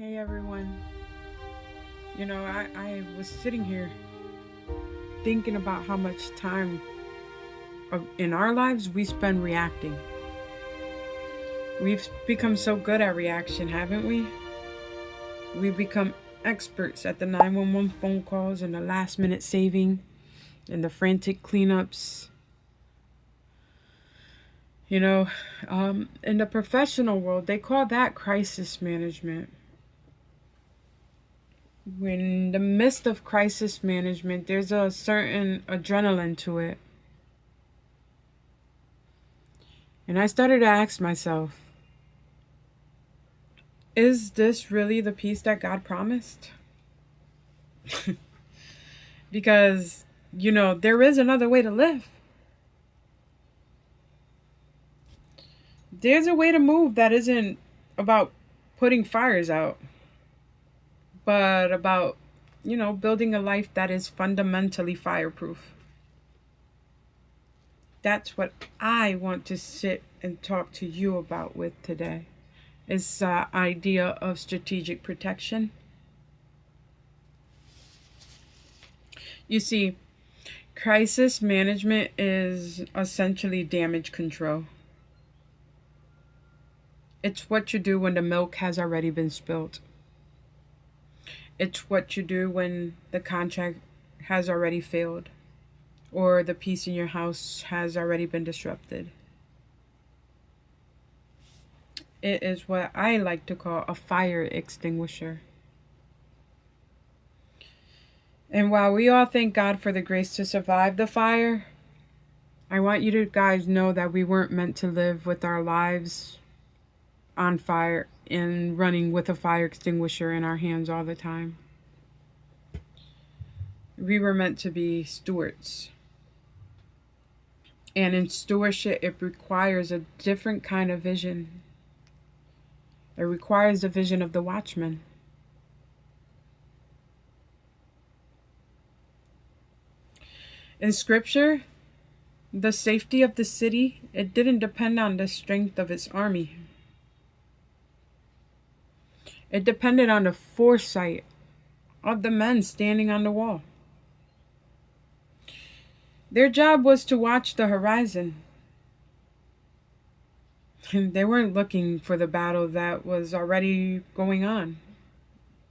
Hey everyone. I was sitting here thinking about how much time in our lives we spend reacting. We've become so good at reaction, haven't we? We've become experts at the 911 phone calls and the last minute saving and the frantic cleanups. In the professional world, they call that crisis management. When in the midst of crisis management, there's a certain adrenaline to it. And I started to ask myself, is this really the peace that God promised? Because, there is another way to live. There's a way to move that isn't about putting fires out, but about, building a life that is fundamentally fireproof. That's what I want to sit and talk to you about with today. Is the idea of strategic protection. You see, crisis management is essentially damage control. It's what you do when the milk has already been spilled. It's what you do when the contract has already failed or the peace in your house has already been disrupted. It is what I like to call a fire extinguisher. And while we all thank God for the grace to survive the fire, I want you to guys know that we weren't meant to live with our lives on fire and running with a fire extinguisher in our hands all the time. We were meant to be stewards. And in stewardship, it requires a different kind of vision. It requires the vision of the Watchman. In scripture, the safety of the city, it didn't depend on the strength of its army. It depended on the foresight of the men standing on the wall. Their job was to watch the horizon. They weren't looking for the battle that was already going on.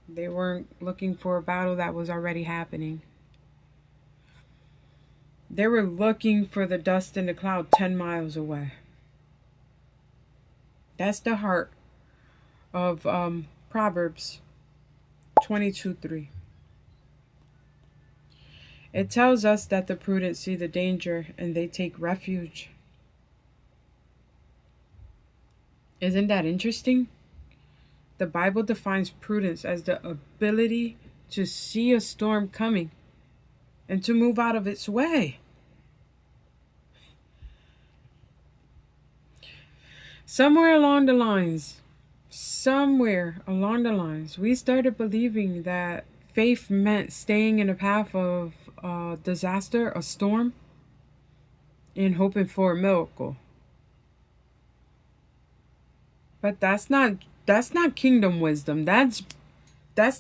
They weren't looking for a battle that was already happening. They were looking for the dust in the cloud 10 miles away. That's the heart of Proverbs 22:3. It tells us that the prudent see the danger and they take refuge. Isn't that interesting? The Bible defines prudence as the ability to see a storm coming and to move out of its way. Somewhere along the lines, we started believing that faith meant staying in the path of a disaster, a storm, and hoping for a miracle. But that's not kingdom wisdom. That's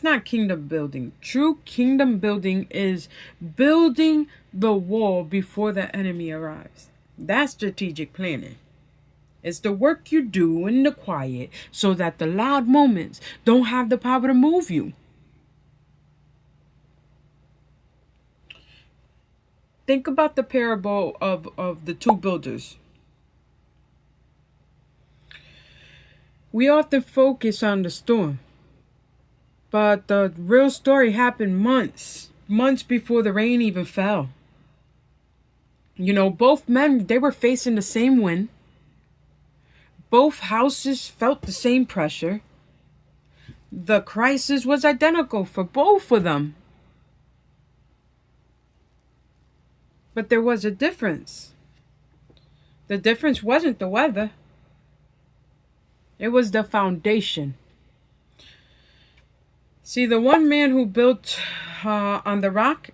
not kingdom building. True kingdom building is building the wall before the enemy arrives. That's strategic planning. It's the work you do in the quiet so that the loud moments don't have the power to move you. Think about the parable of the two builders. We often focus on the storm, but the real story happened months before the rain even fell. Both men, they were facing the same wind. Both houses felt the same pressure. The crisis was identical for both of them. But there was a difference. The difference wasn't the weather. It was the foundation. See, the one man who built on the rock,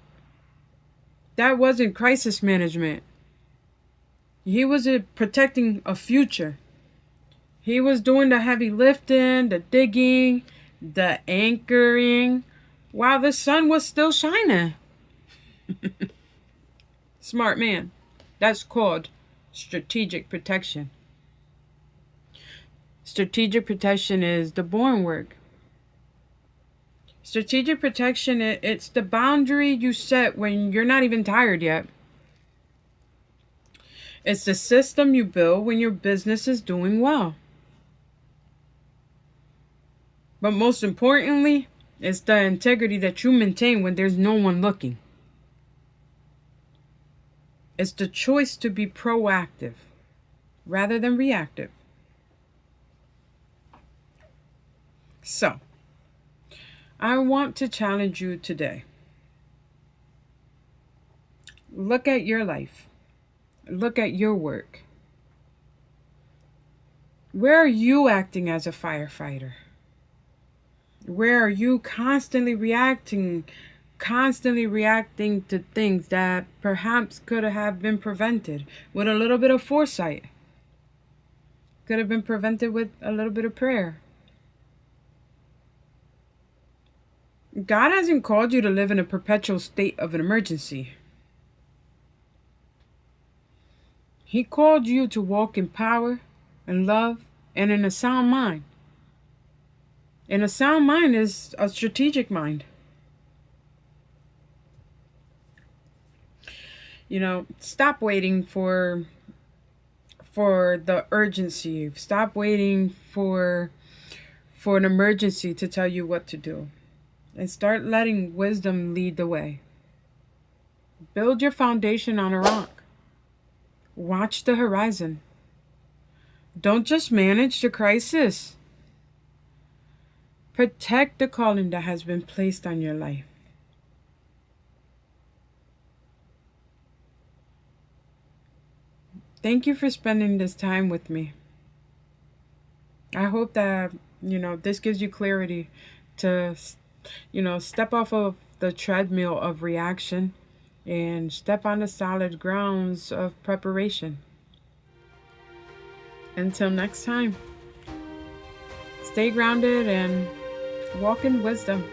that wasn't crisis management. He was protecting a future. He was doing the heavy lifting, the digging, the anchoring while the sun was still shining. Smart man. That's called strategic protection. Strategic protection is the born work. Strategic protection, it's the boundary you set when you're not even tired yet. It's the system you build when your business is doing well. But most importantly, it's the integrity that you maintain when there's no one looking. It's the choice to be proactive rather than reactive. So, I want to challenge you today. Look at your life. Look at your work. Where are you acting as a firefighter? Where are you constantly reacting to things that perhaps could have been prevented with a little bit of foresight? Could have been prevented with a little bit of prayer. God hasn't called you to live in a perpetual state of an emergency. He called you to walk in power and love and in a sound mind. And a sound mind is a strategic mind. Stop waiting for the urgency. Stop waiting for an emergency to tell you what to do. And start letting wisdom lead the way. Build your foundation on a rock. Watch the horizon. Don't just manage the crisis. Protect the calling that has been placed on your life. Thank you for spending this time with me. I hope that, this gives you clarity to, step off of the treadmill of reaction and step on the solid grounds of preparation. Until next time, stay grounded and walk in wisdom.